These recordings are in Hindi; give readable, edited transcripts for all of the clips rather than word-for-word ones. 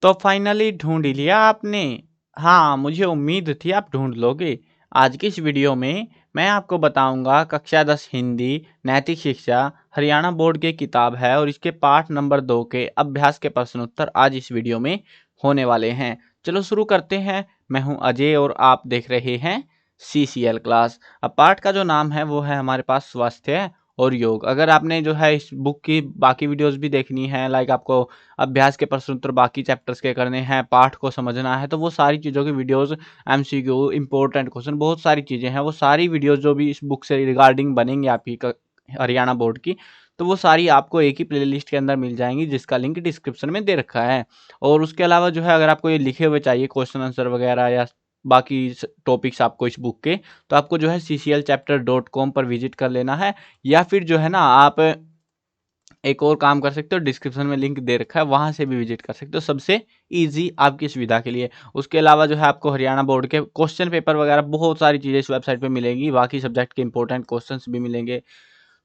तो फाइनली ढूँढ ही लिया आपने। हाँ, मुझे उम्मीद थी आप ढूँढ लोगे। आज की इस वीडियो में मैं आपको बताऊँगा कक्षा 10 हिंदी नैतिक शिक्षा हरियाणा बोर्ड की किताब है और इसके पाठ नंबर 2 के अभ्यास के प्रश्न उत्तर आज इस वीडियो में होने वाले हैं। चलो शुरू करते हैं। मैं हूँ अजय और आप देख रहे हैं सीसीएल क्लास। अब पाठ का जो नाम है वो है हमारे पास स्वास्थ्य और योग। अगर आपने जो है इस बुक की बाकी वीडियोस भी देखनी है, लाइक आपको अभ्यास के प्रश्न उत्तर बाकी चैप्टर्स के करने हैं, पाठ को समझना है, तो वो सारी चीज़ों की वीडियोस, एमसीक्यू, इंपॉर्टेंट क्वेश्चन, बहुत सारी चीज़ें हैं। वो सारी वीडियोस जो भी इस बुक से रिगार्डिंग बनेंगी आपकी हरियाणा बोर्ड की, तो वो सारी आपको एक ही प्लेलिस्ट के अंदर मिल जाएंगी, जिसका लिंक डिस्क्रिप्शन में दे रखा है। और उसके अलावा जो है अगर आपको ये लिखे हुए चाहिए क्वेश्चन आंसर वगैरह या बाकी टॉपिक्स आपको इस बुक के, तो आपको जो है cclchapter.com पर विजिट कर लेना है, या फिर जो है ना आप एक और काम कर सकते हो, डिस्क्रिप्शन में लिंक दे रखा है, वहां से भी विजिट कर सकते हो, सबसे इजी आपकी सुविधा के लिए। उसके अलावा जो है आपको हरियाणा बोर्ड के क्वेश्चन पेपर वगैरह बहुत सारी चीज़ें इस वेबसाइट पे मिलेंगी, बाकी सब्जेक्ट के इंपॉर्टेंट क्वेश्चंस भी मिलेंगे।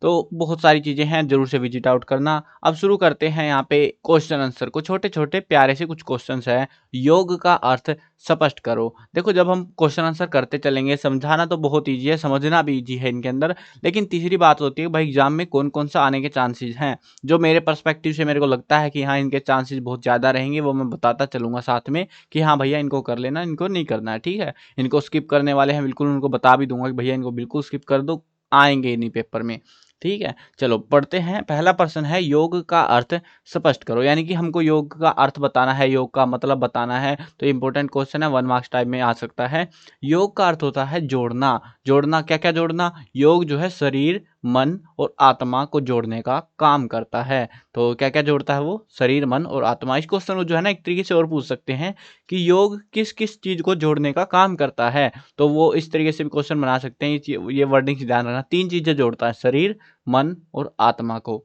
तो बहुत सारी चीज़ें हैं, ज़रूर से विजिट आउट करना। अब शुरू करते हैं यहाँ पे क्वेश्चन आंसर को। छोटे-छोटे प्यारे से कुछ क्वेश्चन्स हैं। योग का अर्थ स्पष्ट करो। देखो, जब हम क्वेश्चन आंसर करते चलेंगे, समझाना तो बहुत ईज़ी है, समझना भी ईज़ी है इनके अंदर। लेकिन तीसरी बात होती है भाई, एग्ज़ाम में कौन-कौन सा आने के चांसेज़ हैं। जो मेरे पर्सपेक्टिव से मेरे को लगता है कि हाँ, इनके चांसेज़ बहुत ज़्यादा रहेंगे, वो मैं बताता चलूँगा साथ में कि हाँ भैया इनको कर लेना, इनको नहीं करना है, ठीक है? इनको स्किप करने वाले हैं, बिल्कुल उनको बता भी दूँगा कि भैया इनको बिल्कुल स्किप कर दो, आएँगे नहीं पेपर में। ठीक है, चलो पढ़ते हैं। पहला प्रश्न है, योग का अर्थ स्पष्ट करो। यानी कि हमको योग का अर्थ बताना है, योग का मतलब बताना है। तो इंपॉर्टेंट क्वेश्चन है, 1 मार्क्स टाइप में आ सकता है। योग का अर्थ होता है जोड़ना। जोड़ना, क्या क्या जोड़ना? योग जो है शरीर, मन और आत्मा को जोड़ने का काम करता है। तो क्या क्या जोड़ता है वो? शरीर, मन और आत्मा। इस क्वेश्चन को जो है ना एक तरीके से और पूछ सकते हैं कि योग किस किस चीज को जोड़ने का काम करता है। तो वो इस तरीके से भी क्वेश्चन बना सकते हैं। ये वर्डिंग ध्यान रखना, 3 चीजें जोड़ता है, शरीर, मन और आत्मा को।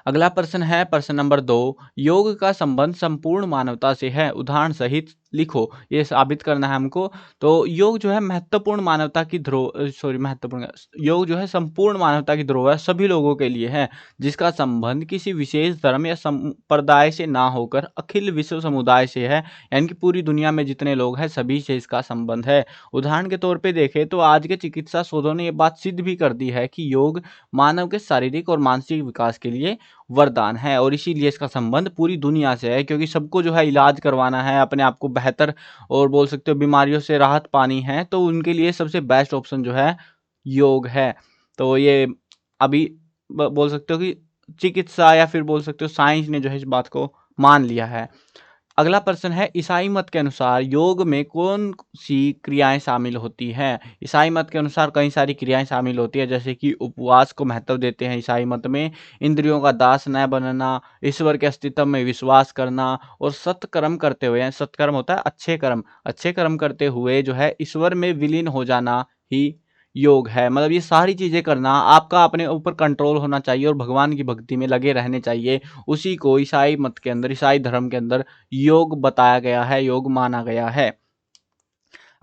अगला प्रश्न है प्रश्न नंबर 2, योग का संबंध संपूर्ण मानवता से है, उदाहरण सहित लिखो। ये साबित करना है हमको। तो योग जो है महत्वपूर्ण मानवता की महत्वपूर्ण, योग जो है संपूर्ण मानवता की धरोहर सभी लोगों के लिए है, जिसका संबंध किसी विशेष धर्म या संप्रदाय से ना होकर अखिल विश्व समुदाय से है। यानी कि पूरी दुनिया में जितने लोग हैं सभी से इसका संबंध है। उदाहरण के तौर पे देखें तो आज के चिकित्सा शोधों ने ये बात सिद्ध भी कर दी है कि योग मानव के शारीरिक और मानसिक विकास के लिए वरदान है, और इसीलिए इसका संबंध पूरी दुनिया से है, क्योंकि सबको जो है इलाज करवाना है, अपने आप को बेहतर और बोल सकते हो बीमारियों से राहत पानी है, तो उनके लिए सबसे बेस्ट ऑप्शन जो है योग है। तो ये अभी बोल सकते हो कि चिकित्सा या फिर बोल सकते हो साइंस ने जो है इस बात को मान लिया है। अगला प्रश्न है, ईसाई मत के अनुसार योग में कौन सी क्रियाएं शामिल होती हैं? ईसाई मत के अनुसार कई सारी क्रियाएं शामिल होती है, जैसे कि उपवास को महत्व देते हैं ईसाई मत में, इंद्रियों का दास न बनना, ईश्वर के अस्तित्व में विश्वास करना, और सत्कर्म करते हुए, यानी सत्कर्म होता है अच्छे कर्म करते हुए जो है ईश्वर में विलीन हो जाना ही योग है। मतलब ये सारी चीजें करना, आपका अपने ऊपर कंट्रोल होना चाहिए और भगवान की भक्ति में लगे रहने चाहिए। उसी को ईसाई मत के अंदर, ईसाई धर्म के अंदर योग बताया गया है, योग माना गया है।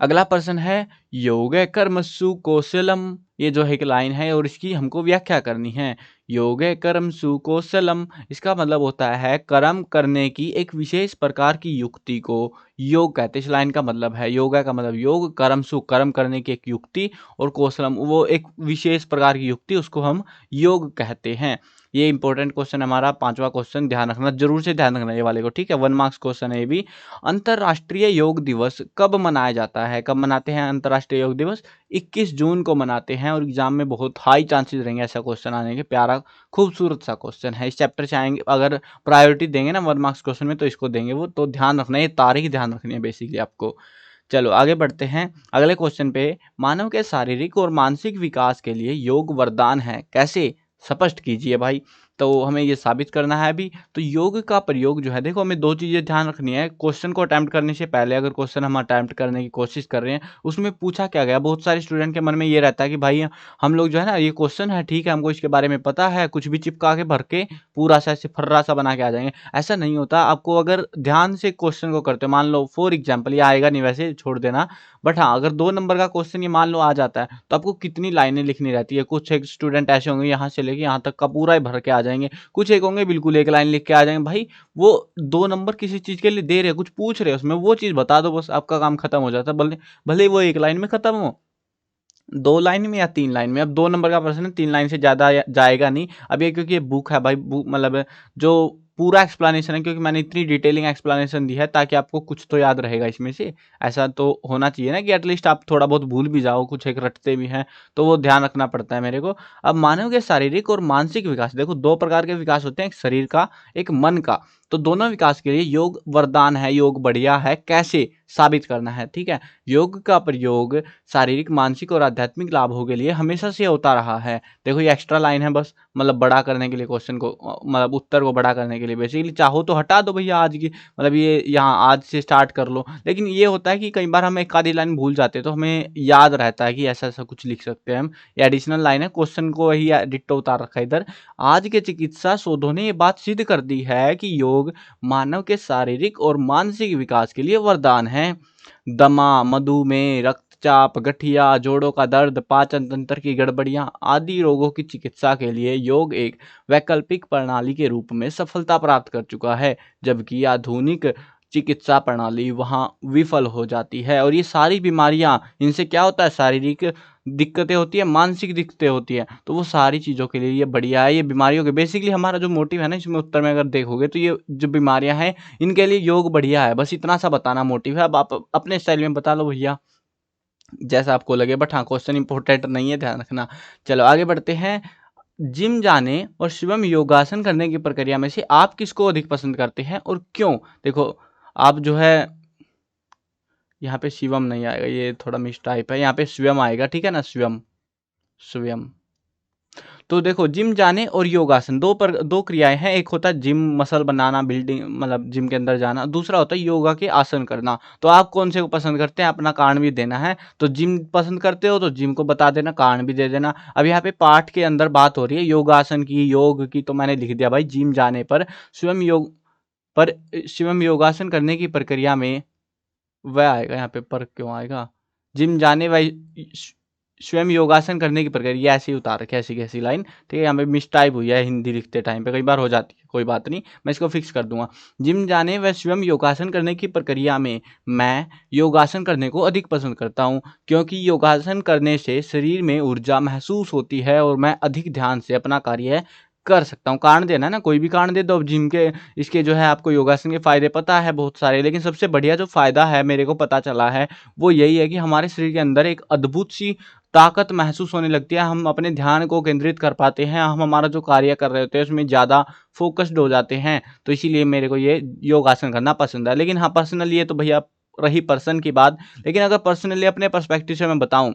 अगला प्रश्न है, योग कर्मसु कौशलम। ये जो एक लाइन है और इसकी हमको व्याख्या करनी है। योग कर्मसु कौशलम, इसका मतलब होता है कर्म करने की एक विशेष प्रकार की युक्ति को योग कहते हैं। इस लाइन का मतलब है, योगा का मतलब योग, कर्मसु कर्म करने की एक युक्ति, और कौशलम वो एक विशेष प्रकार की युक्ति, उसको हम योग कहते हैं। ये इंपॉर्टेंट क्वेश्चन हमारा 5वां क्वेश्चन, ध्यान रखना, जरूर से ध्यान रखना ये वाले को, ठीक है? 1 मार्क्स क्वेश्चन है ये भी। अंतर्राष्ट्रीय योग दिवस कब मनाया जाता है? कब मनाते हैं अंतर्राष्ट्रीय योग दिवस? 21 जून को मनाते हैं, और एग्जाम में बहुत हाई चांसेस रहेंगे ऐसा क्वेश्चन आने के। प्यारा खूबसूरत सा क्वेश्चन है। इस चैप्टर से आएंगे, अगर प्रायोरिटी देंगे ना 1 मार्क्स क्वेश्चन में, तो इसको देंगे वो। तो ध्यान रखना, ये तारीख ध्यान रखनी है बेसिकली आपको। चलो आगे बढ़ते हैं अगले क्वेश्चन पे। मानव के शारीरिक और मानसिक विकास के लिए योग वरदान है, कैसे? स्पष्ट कीजिए भाई। तो हमें ये साबित करना है अभी। तो योग का प्रयोग जो है, देखो हमें 2 चीजें ध्यान रखनी है। क्वेश्चन को अटेम्प्ट करने से पहले, अगर क्वेश्चन हम अटेम्प्ट करने की कोशिश कर रहे हैं, उसमें पूछा क्या गया, बहुत सारे स्टूडेंट के मन में ये रहता है कि भाई हम लोग जो है ना, ये क्वेश्चन है ठीक है, हमको इसके बारे में पता है, कुछ भी चिपका के भर के पूरा सा ऐसे फर्रा सा बना के आ जाएंगे। ऐसा नहीं होता। आपको अगर ध्यान से क्वेश्चन को करते हो, मान लो फॉर एग्जाम्पल, ये आएगा नहीं वैसे, छोड़ देना, बट हाँ अगर 2 नंबर का क्वेश्चन ये मान लो आ जाता है, तो आपको कितनी लाइनें लिखनी रहती है। कुछ एक स्टूडेंट ऐसे होंगे यहाँ से लेके यहाँ तक का पूरा ही भर के आ जाएंगे, कुछ एक होंगे बिल्कुल एक लाइन लिख के आ जाएंगे। भाई वो 2 नंबर किसी चीज़ के लिए दे रहे हैं, कुछ पूछ रहे हैं उसमें, वो चीज़ बता दो बस, आपका काम खत्म हो जाता है। भले भले वो 1 लाइन में खत्म हो, 2 लाइन में या 3 लाइन में। अब 2 नंबर का प्रश्न है, 3 लाइन से ज़्यादा जाएगा नहीं। अब ये क्योंकि ये बुक है भाई, बुक मतलब जो पूरा एक्सप्लेनेशन है, क्योंकि मैंने इतनी डिटेलिंग एक्सप्लेनेशन दी है ताकि आपको कुछ तो याद रहेगा इसमें से। ऐसा तो होना चाहिए ना कि एटलीस्ट आप थोड़ा बहुत भूल भी जाओ, कुछ एक रटते भी हैं, तो वो ध्यान रखना पड़ता है मेरे को। अब मानव के शारीरिक और मानसिक विकास, देखो 2 प्रकार के विकास होते हैं, एक शरीर का, एक मन का। तो दोनों विकास के लिए योग वरदान है, योग बढ़िया है। कैसे साबित करना है, ठीक है। योग का प्रयोग शारीरिक, मानसिक और आध्यात्मिक लाभों के लिए हमेशा से होता रहा है। देखो ये एक्स्ट्रा लाइन है बस, मतलब बड़ा करने के लिए, क्वेश्चन को मतलब उत्तर को बड़ा करने के लिए। बेसिकली चाहो तो हटा दो भैया आज की, मतलब ये यहाँ आज से स्टार्ट कर लो। लेकिन ये होता है कि कई बार हम एक आधी लाइन भूल जाते हैं, तो हमें याद रहता है कि ऐसा ऐसा कुछ लिख सकते हैं हम। ये एडिशनल लाइन है, क्वेश्चन को वही डिट्टो उतार रखा है इधर। आज के चिकित्सा शोधों ने ये बात सिद्ध कर दी है कि योग मानव के शारीरिक और मानसिक विकास के लिए वरदान है। दमा, मधुमेह, रक्तचाप, गठिया, जोड़ों का दर्द, पाचन तंत्र की गड़बड़ियां आदि रोगों की चिकित्सा के लिए योग एक वैकल्पिक प्रणाली के रूप में सफलता प्राप्त कर चुका है, जबकि आधुनिक चिकित्सा प्रणाली वहां विफल हो जाती है। और ये सारी बीमारियां, इनसे क्या होता है, शारीरिक दिक्कतें होती है, मानसिक दिक्कतें होती है, तो वो सारी चीज़ों के लिए ये बढ़िया है। ये बीमारियों के बेसिकली हमारा जो मोटिव है ना इसमें उत्तर में अगर देखोगे, तो ये जो बीमारियां हैं इनके लिए योग बढ़िया है। बस इतना सा बताना मोटिव है। अब आप अपने स्टाइल में बता लो भैया, जैसा आपको लगे। बट हाँ, क्वेश्चन इंपॉर्टेंट नहीं है, ध्यान रखना। चलो आगे बढ़ते हैं। जिम जाने और शिवम योगासन करने की प्रक्रिया में से आप किसको अधिक पसंद करते हैं और क्यों? देखो आप जो है, यहाँ पे शिवम नहीं आएगा, ये थोड़ा मिस टाइप है, यहाँ पे स्वयं आएगा, ठीक है ना, स्वयं, स्वयं। तो देखो जिम जाने और योगासन दो क्रियाएं हैं। एक होता है जिम मसल बनाना, बिल्डिंग मतलब जिम के अंदर जाना, दूसरा होता है योगा के आसन करना। तो आप कौन से को पसंद करते हैं, अपना कारण भी देना है। तो जिम पसंद करते हो तो जिम को बता देना, कारण भी दे देना। अब यहाँ पे पाठ के अंदर बात हो रही है योगासन की, योग की, तो मैंने लिख दिया भाई जिम जाने पर स्वयं योग पर शिवम योगासन करने की प्रक्रिया में वह आएगा, यहाँ पे पर क्यों आएगा, जिम जाने व स्वयं योगासन करने की प्रक्रिया, ये ऐसे ही उतार रखे, ऐसी कैसी लाइन, ठीक है। यहाँ पे मिस टाइप हुई है हिंदी लिखते टाइम पे, कई बार हो जाती है, कोई बात नहीं, मैं इसको फिक्स कर दूंगा। जिम जाने व स्वयं योगासन करने की प्रक्रिया में मैं योगासन करने को अधिक पसंद करता हूँ, क्योंकि योगासन करने से शरीर में ऊर्जा महसूस होती है और मैं अधिक ध्यान से अपना कार्य कर सकता हूँ। कारण देना है ना, कोई भी कारण दे दो। अब जिम के इसके जो है आपको योगासन के फायदे पता है बहुत सारे, लेकिन सबसे बढ़िया जो फायदा है मेरे को पता चला है वो यही है कि हमारे शरीर के अंदर एक अद्भुत सी ताकत महसूस होने लगती है। हम अपने ध्यान को केंद्रित कर पाते हैं, हम हमारा जो कार्य कर रहे होते हैं उसमें ज़्यादा फोकस्ड हो जाते हैं। तो इसीलिए मेरे को ये योगासन करना पसंद है। लेकिन हाँ, पर्सनली ये तो भैया रही पर्सन की बात। लेकिन अगर पर्सनली अपने पर्सपेक्टिव से मैं बताऊं,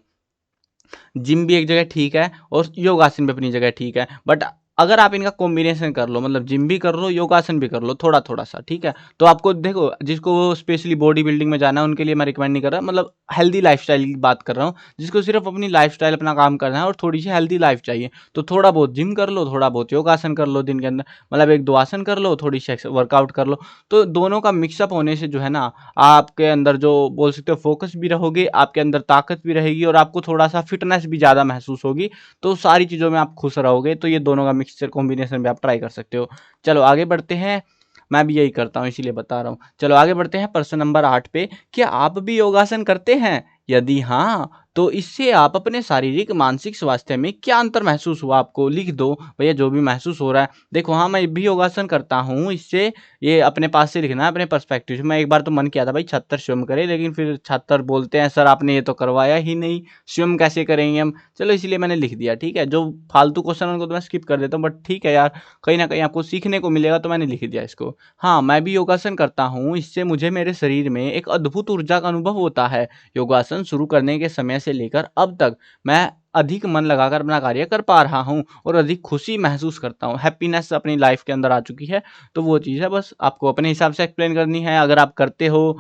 जिम भी एक जगह ठीक है और योगासन भी अपनी जगह ठीक है। बट अगर आप इनका कॉम्बिनेशन कर लो, मतलब जिम भी कर लो, योगासन भी कर लो, थोड़ा थोड़ा सा, ठीक है, तो आपको देखो, जिसको स्पेशली बॉडी बिल्डिंग में जाना है उनके लिए मैं रिकमेंड नहीं कर रहा, मतलब हेल्दी लाइफस्टाइल की बात कर रहा हूँ। जिसको सिर्फ अपनी लाइफस्टाइल, अपना काम करना है और थोड़ी सी हेल्दी लाइफ चाहिए, तो थोड़ा बहुत जिम कर लो, थोड़ा बहुत योगासन कर लो दिन के अंदर, मतलब 1-2 आसन कर लो, थोड़ी सी वर्कआउट कर लो। तो दोनों का मिक्सअप होने से जो है ना, आपके अंदर जो बोल सकते हो फोकस भी रहोगे, आपके अंदर ताकत भी रहेगी और आपको थोड़ा सा फिटनेस भी ज़्यादा महसूस होगी। तो सारी चीज़ों में आप खुश रहोगे। तो ये दोनों का मिक्सचर कॉम्बिनेशन भी आप ट्राई कर सकते हो। चलो आगे बढ़ते हैं, मैं भी यही करता हूँ इसीलिए बता रहा हूँ। चलो आगे बढ़ते हैं प्रश्न नंबर 8 पे। क्या आप भी योगासन करते हैं? यदि हाँ, तो इससे आप अपने शारीरिक मानसिक स्वास्थ्य में क्या अंतर महसूस हुआ आपको? लिख दो भैया जो भी महसूस हो रहा है। देखो हाँ, मैं भी योगासन करता हूँ, इससे ये अपने पास से लिखना है, अपने पर्सपेक्टिव से। मैं एक बार तो मन किया था भाई छात्र स्वयं करे, लेकिन फिर छात्र बोलते हैं सर आपने ये तो करवाया ही नहीं, स्वयं कैसे करेंगे हम। चलो इसलिए मैंने लिख दिया, ठीक है। जो फालतू क्वेश्चन उनको तो मैं स्किप कर देता हूँ, बट ठीक है यार, कहीं ना कहीं आपको सीखने को मिलेगा, तो मैंने लिख दिया इसको। हाँ, मैं भी योगासन करता हूँ, इससे मुझे मेरे शरीर में एक अद्भुत ऊर्जा का अनुभव होता है। योगासन शुरू करने के समय से लेकर अब तक मैं अधिक मन लगाकर अपना कार्य कर पा रहा हूँ और अधिक खुशी महसूस करता हूँ। हैप्पीनेस अपनी लाइफ के अंदर आ चुकी है। तो वो चीज़ है, बस आपको अपने हिसाब से एक्सप्लेन करनी है। अगर आप करते हो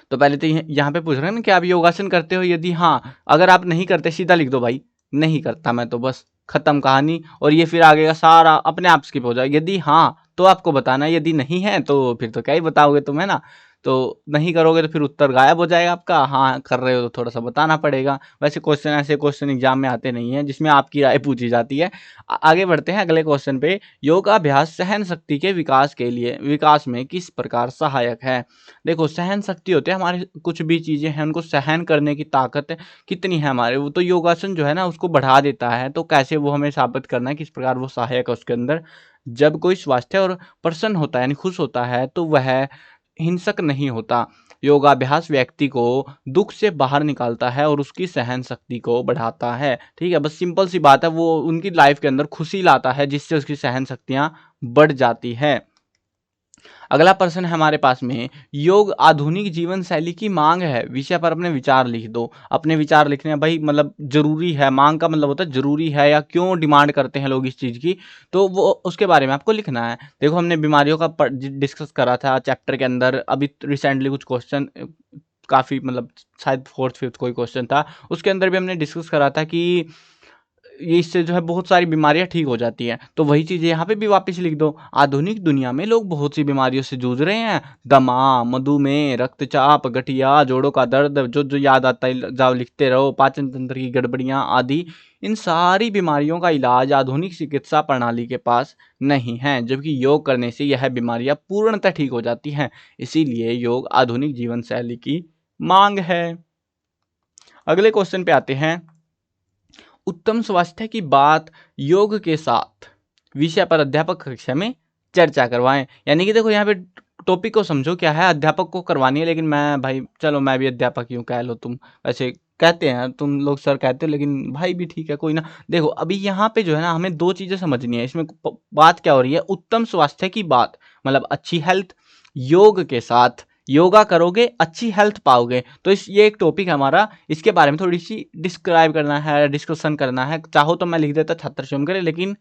तो पहले तो यहाँ पे पूछ रहे हैं ना कि आप योगासन करते हो, यदि हाँ। अगर आप नहीं करते सीधा लिख दो भाई नहीं करता मैं, तो बस खत्म कहानी। और ये फिर आगे का सारा अपने आप स्किप हो जाए। यदि हाँ तो आपको बताना, यदि नहीं है तो फिर तो क्या ही बताओगे तुम, है ना। तो नहीं करोगे तो फिर उत्तर गायब हो जाएगा आपका। हाँ कर रहे हो तो थोड़ा सा बताना पड़ेगा। वैसे क्वेश्चन ऐसे क्वेश्चन एग्जाम में आते नहीं हैं जिसमें आपकी राय पूछी जाती है। आगे बढ़ते हैं अगले क्वेश्चन पे। योगाभ्यास सहन शक्ति के विकास में किस प्रकार सहायक है? देखो सहन शक्ति होते हैं हमारे, कुछ भी चीजें हैं उनको सहन करने की ताकत कितनी है हमारे, वो तो योगासन जो है ना उसको बढ़ा देता है। तो कैसे वो हमें साबित करना है किस प्रकार वो सहायक है उसके अंदर। जब कोई स्वास्थ्य और प्रसन्न होता है यानी खुश होता है तो वह हिंसक नहीं होता। योगाभ्यास व्यक्ति को दुख से बाहर निकालता है और उसकी सहन शक्ति को बढ़ाता है। ठीक है, बस सिंपल सी बात है, वो उनकी लाइफ के अंदर खुशी लाता है जिससे उसकी सहन शक्तियां बढ़ जाती है। अगला प्रश्न है हमारे पास में, योग आधुनिक जीवन शैली की मांग है, विषय पर अपने विचार लिख दो। अपने विचार लिखने हैं भाई, मतलब जरूरी है, मांग का मतलब होता है जरूरी है या क्यों डिमांड करते हैं लोग इस चीज की, तो वो उसके बारे में आपको लिखना है। देखो हमने बीमारियों का डिस्कस करा था चैप्टर के अंदर, अभी रिसेंटली कुछ क्वेश्चन काफी मतलब शायद फोर्थ फिफ्थ कोई क्वेश्चन था, उसके अंदर भी हमने डिस्कस करा था कि ये इससे जो है बहुत सारी बीमारियां ठीक हो जाती हैं। तो वही चीजें यहाँ पे भी वापस लिख दो। आधुनिक दुनिया में लोग बहुत सी बीमारियों से जूझ रहे हैं, दमा, मधुमेह, रक्तचाप, गठिया, जोड़ों का दर्द, जो जो याद आता है जाओ लिखते रहो, पाचन तंत्र की गड़बड़ियां आदि। इन सारी बीमारियों का इलाज आधुनिक चिकित्सा प्रणाली के पास नहीं है, जबकि योग करने से यह बीमारियां पूर्णतः ठीक हो जाती हैं। इसीलिए योग आधुनिक जीवन शैली की मांग है। अगले क्वेश्चन पे आते हैं। उत्तम स्वास्थ्य की बात योग के साथ विषय पर अध्यापक कक्षा में चर्चा करवाएं। यानी कि देखो यहाँ पे टॉपिक को समझो क्या है, अध्यापक को करवानी है, लेकिन मैं भाई चलो मैं भी अध्यापक ही हूँ, कह लो तुम, वैसे कहते हैं तुम लोग सर कहते हो लेकिन भाई भी ठीक है कोई ना। देखो अभी यहाँ पे जो है ना हमें दो चीजें समझनी है इसमें। बात क्या हो रही है, उत्तम स्वास्थ्य की बात मतलब अच्छी हेल्थ, योग के साथ योगा करोगे अच्छी हेल्थ पाओगे। तो ये एक टॉपिक है हमारा, इसके बारे में थोड़ी सी डिस्क्राइब करना है, डिस्कशन करना है। चाहो तो मैं लिख देता छात्र स्वयं करे, लेकिन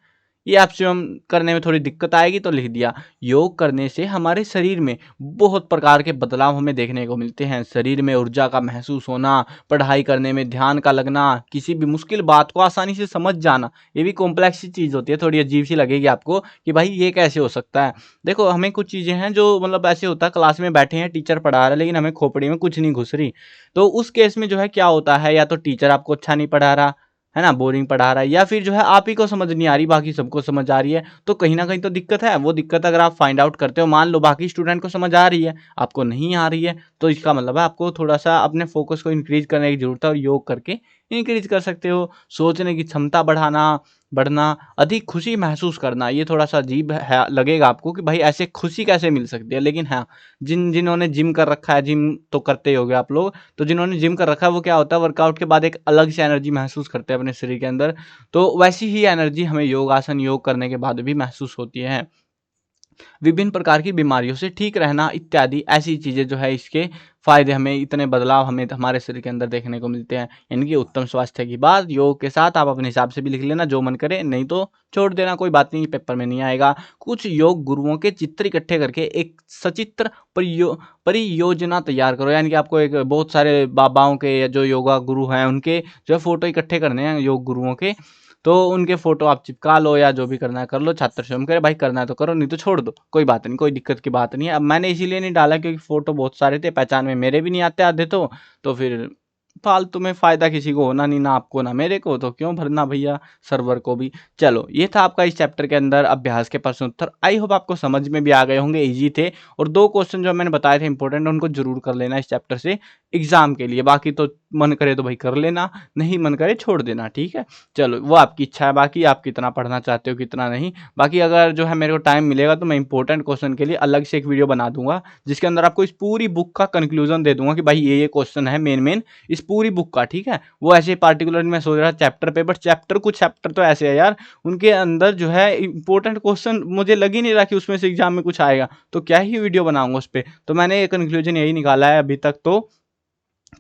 ये आप स्वयं करने में थोड़ी दिक्कत आएगी तो लिख दिया। योग करने से हमारे शरीर में बहुत प्रकार के बदलाव हमें देखने को मिलते हैं। शरीर में ऊर्जा का महसूस होना, पढ़ाई करने में ध्यान का लगना, किसी भी मुश्किल बात को आसानी से समझ जाना। ये भी कॉम्प्लेक्स सी चीज़ होती है, थोड़ी अजीब सी लगेगी आपको कि भाई ये कैसे हो सकता है। देखो हमें कुछ चीज़ें हैं जो मतलब ऐसे होता है, क्लास में बैठे हैं टीचर पढ़ा रहा है लेकिन हमें खोपड़ी में कुछ नहीं घुस रही। तो उस केस में जो है क्या होता है, या तो टीचर आपको अच्छा नहीं पढ़ा रहा है ना, बोरिंग पढ़ा रहा है, या फिर जो है आप ही को समझ नहीं आ रही बाकी सबको समझ आ रही है। तो कहीं ना कहीं तो दिक्कत है। वो दिक्कत अगर आप फाइंड आउट करते हो, मान लो बाकी स्टूडेंट को समझ आ रही है आपको नहीं आ रही है, तो इसका मतलब है आपको थोड़ा सा अपने फोकस को इंक्रीज करने की जरूरत है, और योग करके इंक्रीज कर सकते हो। सोचने की क्षमता बढ़ना, अधिक खुशी महसूस करना। ये थोड़ा सा अजीब है लगेगा आपको कि भाई ऐसे खुशी कैसे मिल सकती है, लेकिन हाँ जिन्होंने जिम कर रखा है, जिम तो करते ही होगे आप लोग, तो जिन्होंने जिम कर रखा है वो क्या होता है, वर्कआउट के बाद एक अलग से एनर्जी महसूस करते हैं अपने शरीर के अंदर। तो वैसी ही एनर्जी हमें योग करने के बाद भी महसूस होती है। विभिन्न प्रकार की बीमारियों से ठीक रहना इत्यादि ऐसी चीज़ें जो है इसके फायदे, हमें इतने बदलाव हमें हमारे शरीर के अंदर देखने को मिलते हैं। यानी कि उत्तम स्वास्थ्य की बात योग के साथ आप अपने हिसाब से भी लिख लेना जो मन करे, नहीं तो छोड़ देना, कोई बात नहीं, पेपर में नहीं आएगा। कुछ योग गुरुओं के चित्र इकट्ठे करके एक सचित्र परियोजना तैयार करो। यानी कि आपको एक बहुत सारे बाबाओं के जो योगा गुरु हैं उनके जो है फोटो इकट्ठे करने हैं योग गुरुओं के, तो उनके फोटो आप चिपका लो या जो भी करना है कर लो। छात्र स्वयं करे, भाई करना है तो करो नहीं तो छोड़ दो, कोई बात नहीं, कोई दिक्कत की बात नहीं है। अब मैंने इसीलिए नहीं डाला क्योंकि फोटो बहुत सारे थे, पहचान में मेरे भी नहीं आते आधे, तो फिर फालतू में फायदा किसी को होना नहीं, ना आपको ना मेरे को, तो क्यों भरना भैया सर्वर को भी। चलो ये था आपका इस चैप्टर के अंदर अभ्यास के प्रश्न उत्तर। आई होप आपको समझ में भी आ गए होंगे, इजी थे। और दो क्वेश्चन जो मैंने बताए थे इंपॉर्टेंट, उनको जरूर कर लेना इस चैप्टर से एग्जाम के लिए। बाकी तो मन करे तो भाई कर लेना, नहीं मन करे छोड़ देना, ठीक है। चलो वो आपकी इच्छा है, बाकी आप कितना पढ़ना चाहते हो कितना नहीं। बाकी अगर जो है मेरे को टाइम मिलेगा तो मैं इंपॉर्टेंट क्वेश्चन के लिए अलग से एक वीडियो बना दूंगा, जिसके अंदर आपको इस पूरी बुक का कंक्लूजन दे दूंगा कि भाई ये क्वेश्चन है मेन इस पूरी बुक का, ठीक है। वो ऐसे पार्टिकुलर मैं सोच रहा चैप्टर पे, बट कुछ चैप्टर तो ऐसे है यार उनके अंदर जो है इंपॉर्टेंट क्वेश्चन मुझे लग ही नहीं रहा कि उसमें से एग्जाम में कुछ आएगा, तो क्या ही वीडियो बनाऊंगा उस पर। तो मैंने कंक्लूजन यही निकाला है अभी तक तो,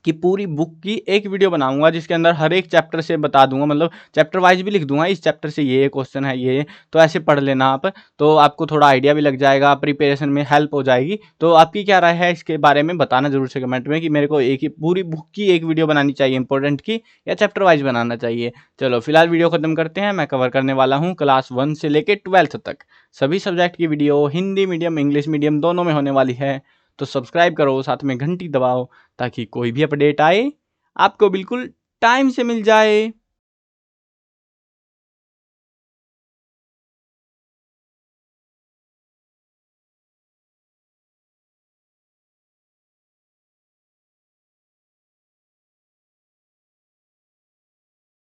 कि पूरी बुक की एक वीडियो बनाऊंगा जिसके अंदर हर एक चैप्टर से बता दूंगा, मतलब चैप्टर वाइज भी लिख दूंगा, इस चैप्टर से ये क्वेश्चन है ये, तो ऐसे पढ़ लेना आप, तो आपको थोड़ा आइडिया भी लग जाएगा, प्रिपरेशन में हेल्प हो जाएगी। तो आपकी क्या राय है इसके बारे में बताना जरूर से कमेंट में, कि मेरे को एक ही पूरी बुक की एक वीडियो बनानी चाहिए इंपॉर्टेंट की, या चैप्टर वाइज बनाना चाहिए। चलो फिलहाल वीडियो खत्म करते हैं। मैं कवर करने वाला हूँ क्लास 1 से लेकर 12th तक सभी सब्जेक्ट की video, Hindi medium English medium दोनों में होने वाली है। तो सब्सक्राइब करो, साथ में घंटी दबाओ ताकि कोई भी अपडेट आए आपको बिल्कुल टाइम से मिल जाए।